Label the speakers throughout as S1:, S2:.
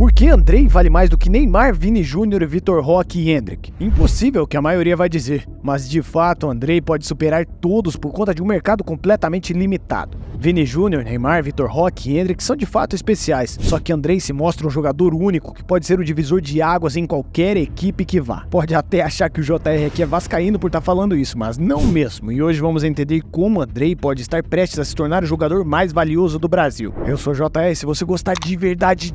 S1: Por que Andrei vale mais do que Neymar, Vini Júnior, Vitor Roque e Endrick? Impossível, que a maioria vai dizer, mas de fato Andrei pode superar todos por conta de um mercado completamente limitado. Vini Júnior, Neymar, Vitor Roque e Endrick são de fato especiais, só que Andrei se mostra um jogador único que pode ser o divisor de águas em qualquer equipe que vá. Pode até achar que o JR aqui é vascaíno por estar falando isso, mas não mesmo, e hoje vamos entender como Andrei pode estar prestes a se tornar o jogador mais valioso do Brasil. Eu sou o JR, se você gostar de verdade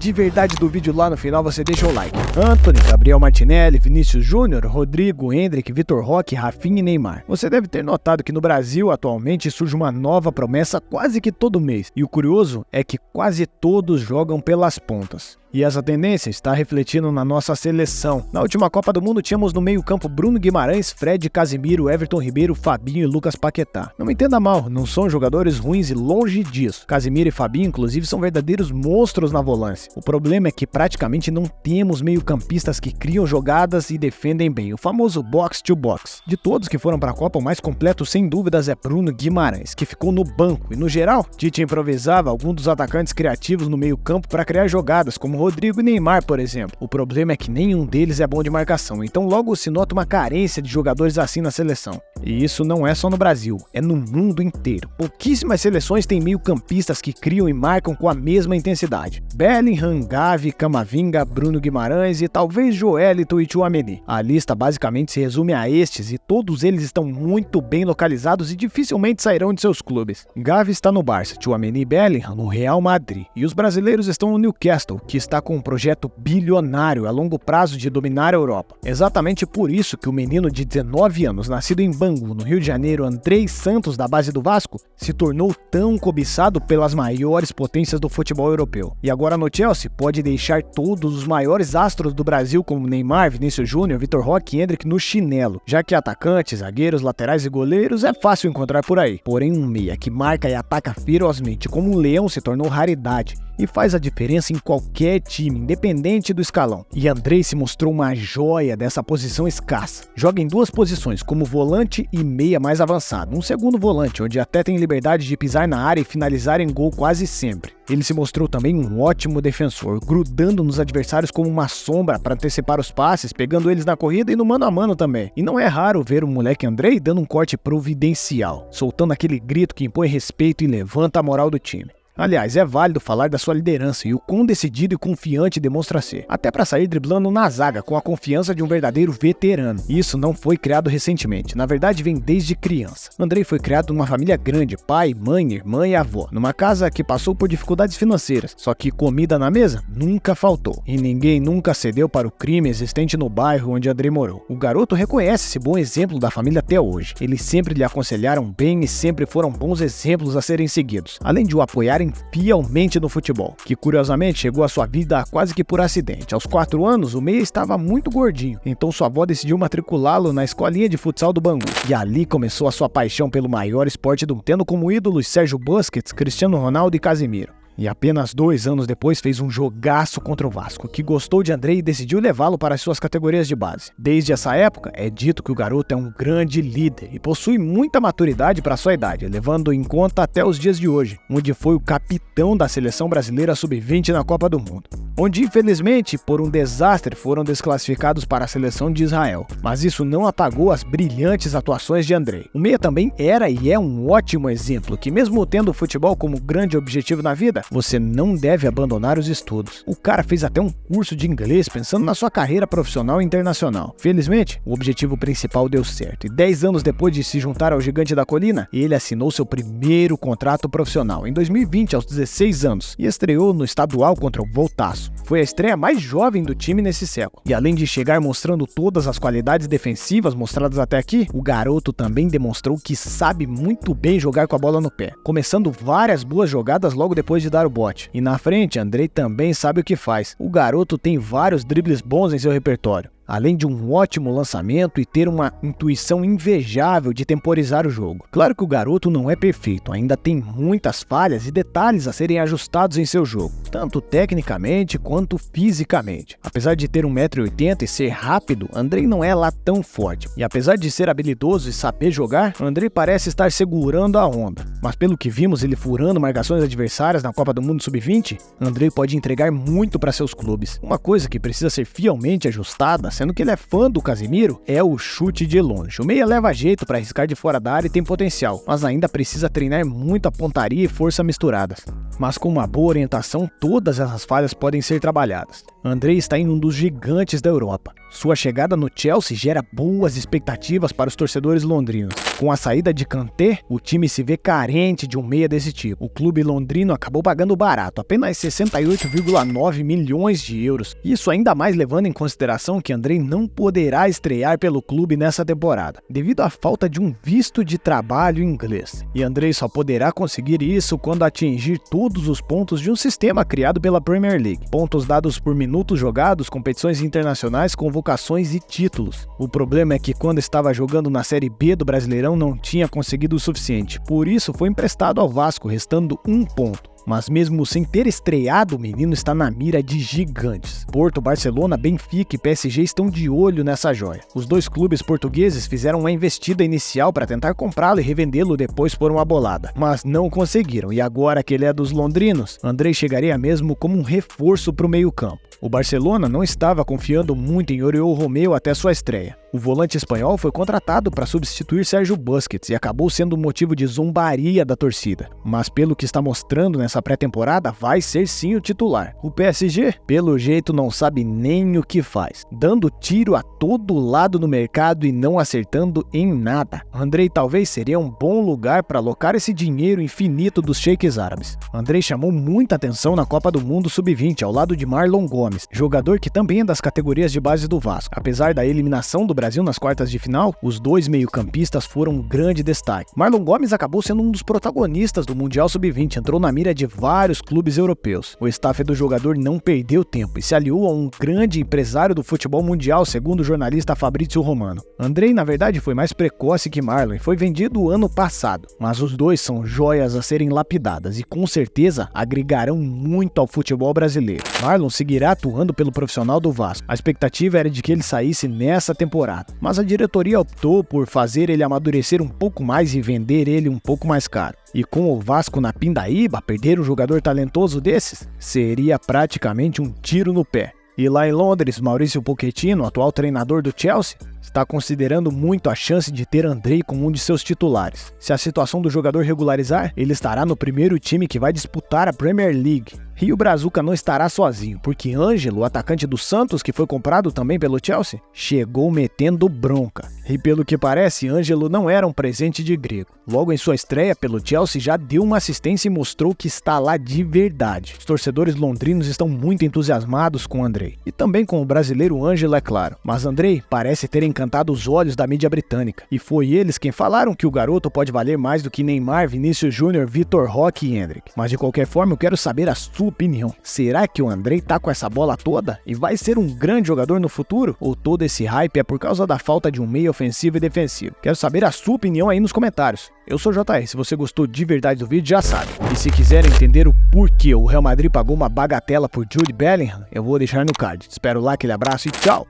S1: do vídeo lá no final, você deixa o like. Anthony, Gabriel Martinelli, Vinícius Júnior, Rodrigo, Endrick, Vitor Roque, Rafinha e Neymar. Você deve ter notado que no Brasil atualmente surge uma nova promessa quase que todo mês, e o curioso é que quase todos jogam pelas pontas. E essa tendência está refletindo na nossa seleção. Na última Copa do Mundo tínhamos no meio campo Bruno Guimarães, Fred, Casemiro, Everton Ribeiro, Fabinho e Lucas Paquetá. Não me entenda mal, não são jogadores ruins e longe disso. Casemiro e Fabinho inclusive são verdadeiros monstros na volância. O problema é que praticamente não temos meio campistas que criam jogadas e defendem bem, o famoso box to box. De todos que foram para a Copa, o mais completo sem dúvidas é Bruno Guimarães, que ficou no banco, e no geral, Tite improvisava algum dos atacantes criativos no meio campo para criar jogadas, como Rodrigo e Neymar, por exemplo. O problema é que nenhum deles é bom de marcação, então logo se nota uma carência de jogadores assim na seleção. E isso não é só no Brasil, é no mundo inteiro. Pouquíssimas seleções têm meio-campistas que criam e marcam com a mesma intensidade. Bellingham, Gavi, Camavinga, Bruno Guimarães e talvez Joelito e Tchouaméni. A lista basicamente se resume a estes e todos eles estão muito bem localizados e dificilmente sairão de seus clubes. Gavi está no Barça, Tchouaméni e Bellingham no Real Madrid. E os brasileiros estão no Newcastle, que está com um projeto bilionário a longo prazo de dominar a Europa. Exatamente por isso que o menino de 19 anos, nascido em Bangu, no Rio de Janeiro, Andrei Santos, da base do Vasco, se tornou tão cobiçado pelas maiores potências do futebol europeu. E agora no Chelsea pode deixar todos os maiores astros do Brasil, como Neymar, Vinícius Júnior, Vitor Roque e Endrick, no chinelo, já que atacantes, zagueiros, laterais e goleiros é fácil encontrar por aí. Porém, um meia que marca e ataca ferozmente como um leão se tornou raridade e faz a diferença em qualquer time, independente do escalão. E Andrei se mostrou uma joia dessa posição escassa. Joga em duas posições, como volante e meia mais avançado, um segundo volante, onde até tem liberdade de pisar na área e finalizar em gol quase sempre. Ele se mostrou também um ótimo defensor, grudando nos adversários como uma sombra para antecipar os passes, pegando eles na corrida e no mano a mano também. E não é raro ver o moleque Andrei dando um corte providencial, soltando aquele grito que impõe respeito e levanta a moral do time. Aliás, é válido falar da sua liderança e o quão decidido e confiante demonstra ser, até para sair driblando na zaga com a confiança de um verdadeiro veterano. Isso não foi criado recentemente, na verdade vem desde criança. Andrei foi criado numa família grande, pai, mãe, irmã e avó, numa casa que passou por dificuldades financeiras, só que comida na mesa nunca faltou, e ninguém nunca cedeu para o crime existente no bairro onde Andrei morou. O garoto reconhece esse bom exemplo da família até hoje. Eles sempre lhe aconselharam bem e sempre foram bons exemplos a serem seguidos, além de o apoiarem fielmente no futebol, que curiosamente chegou à sua vida quase que por acidente. Aos 4 anos, o meia estava muito gordinho, então sua avó decidiu matriculá-lo na escolinha de futsal do Bangu. E ali começou a sua paixão pelo maior esporte do mundo, tendo como ídolos Sérgio Busquets, Cristiano Ronaldo e Casemiro. E apenas 2 anos depois fez um jogaço contra o Vasco, que gostou de Andrei e decidiu levá-lo para as suas categorias de base. Desde essa época, é dito que o garoto é um grande líder e possui muita maturidade para sua idade, levando em conta até os dias de hoje, onde foi o capitão da seleção brasileira sub-20 na Copa do Mundo, onde infelizmente, por um desastre, foram desclassificados para a seleção de Israel. Mas isso não apagou as brilhantes atuações de Andrei. O meia também era e é um ótimo exemplo, que mesmo tendo o futebol como grande objetivo na vida, você não deve abandonar os estudos. O cara fez até um curso de inglês pensando na sua carreira profissional e internacional. Felizmente, o objetivo principal deu certo, e 10 anos depois de se juntar ao Gigante da Colina, ele assinou seu primeiro contrato profissional, em 2020, aos 16 anos, e estreou no estadual contra o Voltaço. Foi a estreia mais jovem do time nesse século. E além de chegar mostrando todas as qualidades defensivas mostradas até aqui, o garoto também demonstrou que sabe muito bem jogar com a bola no pé, começando várias boas jogadas logo depois de dar o bote. E na frente, Andrei também sabe o que faz. O garoto tem vários dribles bons em seu repertório. além de um ótimo lançamento e ter uma intuição invejável de temporizar o jogo. Claro que o garoto não é perfeito, ainda tem muitas falhas e detalhes a serem ajustados em seu jogo, tanto tecnicamente quanto fisicamente. Apesar de ter 1,80 m e ser rápido, Andrei não é lá tão forte. E apesar de ser habilidoso e saber jogar, Andrei parece estar segurando a onda. Mas pelo que vimos ele furando marcações adversárias na Copa do Mundo Sub-20, Andrei pode entregar muito para seus clubes. Uma coisa que precisa ser fielmente ajustada, sendo que ele é fã do Casemiro, é o chute de longe. O meia leva jeito para arriscar de fora da área e tem potencial, mas ainda precisa treinar muito a pontaria e força misturadas. Mas com uma boa orientação, todas essas falhas podem ser trabalhadas. Andrei está em um dos gigantes da Europa. Sua chegada no Chelsea gera boas expectativas para os torcedores londrinos. Com a saída de Kanté, o time se vê carente de um meia desse tipo. O clube londrino acabou pagando barato, apenas 68,9 milhões de euros. Isso ainda mais levando em consideração que Andrei não poderá estrear pelo clube nessa temporada, devido à falta de um visto de trabalho inglês. E Andrei só poderá conseguir isso quando atingir todos os pontos de um sistema criado pela Premier League. Pontos dados por minutos jogados, competições internacionais, convocações e títulos. O problema é que quando estava jogando na Série B do Brasileirão não tinha conseguido o suficiente, por isso foi emprestado ao Vasco, restando 1 ponto. Mas mesmo sem ter estreado, o menino está na mira de gigantes. Porto, Barcelona, Benfica e PSG estão de olho nessa joia. Os dois clubes portugueses fizeram uma investida inicial para tentar comprá-lo e revendê-lo depois por uma bolada, mas não conseguiram, e agora que ele é dos londrinos, Andrei chegaria mesmo como um reforço para o meio-campo. O Barcelona não estava confiando muito em Oriol Romeu até sua estreia. O volante espanhol foi contratado para substituir Sérgio Busquets e acabou sendo motivo de zombaria da torcida. Mas pelo que está mostrando nessa pré-temporada, vai ser sim o titular. O PSG, pelo jeito, não sabe nem o que faz, dando tiro a todo lado no mercado e não acertando em nada. Andrei talvez seria um bom lugar para alocar esse dinheiro infinito dos sheiks árabes. Andrei chamou muita atenção na Copa do Mundo Sub-20 ao lado de Marlon Gomes, jogador que também é das categorias de base do Vasco. Apesar da eliminação do Brasil nas quartas de final, os dois meio-campistas foram um grande destaque. Marlon Gomes acabou sendo um dos protagonistas do Mundial Sub-20, entrou na mira de vários clubes europeus. O staff do jogador não perdeu tempo e se aliou a um grande empresário do futebol mundial, segundo o jornalista Fabrício Romano. Andrei, na verdade, foi mais precoce que Marlon e foi vendido ano passado, mas os dois são joias a serem lapidadas e com certeza agregarão muito ao futebol brasileiro. Marlon seguirá atuando pelo profissional do Vasco. A expectativa era de que ele saísse nessa temporada, mas a diretoria optou por fazer ele amadurecer um pouco mais e vender ele um pouco mais caro. E com o Vasco na pindaíba, perder um jogador talentoso desses seria praticamente um tiro no pé. E lá em Londres, Maurício Pochettino, atual treinador do Chelsea, está considerando muito a chance de ter Andrei como um de seus titulares. Se a situação do jogador regularizar, ele estará no primeiro time que vai disputar a Premier League. E o Brazuca não estará sozinho, porque Ângelo, o atacante do Santos, que foi comprado também pelo Chelsea, chegou metendo bronca. E pelo que parece, Ângelo não era um presente de grego. Logo em sua estreia pelo Chelsea já deu uma assistência e mostrou que está lá de verdade. Os torcedores londrinos estão muito entusiasmados com Andrei. E também com o brasileiro Ângelo, é claro. Mas Andrei parece ter encantado os olhos da mídia britânica. E foi eles quem falaram que o garoto pode valer mais do que Neymar, Vinícius Júnior, Vitor Roque e Endrick. Mas de qualquer forma eu quero saber a sua opinião. Será que o Andrei tá com essa bola toda e vai ser um grande jogador no futuro? Ou todo esse hype é por causa da falta de um meio ofensivo e defensivo? Quero saber a sua opinião aí nos comentários. Eu sou o JR, se você gostou de verdade do vídeo já sabe. E se quiser entender o porquê o Real Madrid pagou uma bagatela por Jude Bellingham, eu vou deixar no card. Espero lá, aquele abraço e tchau!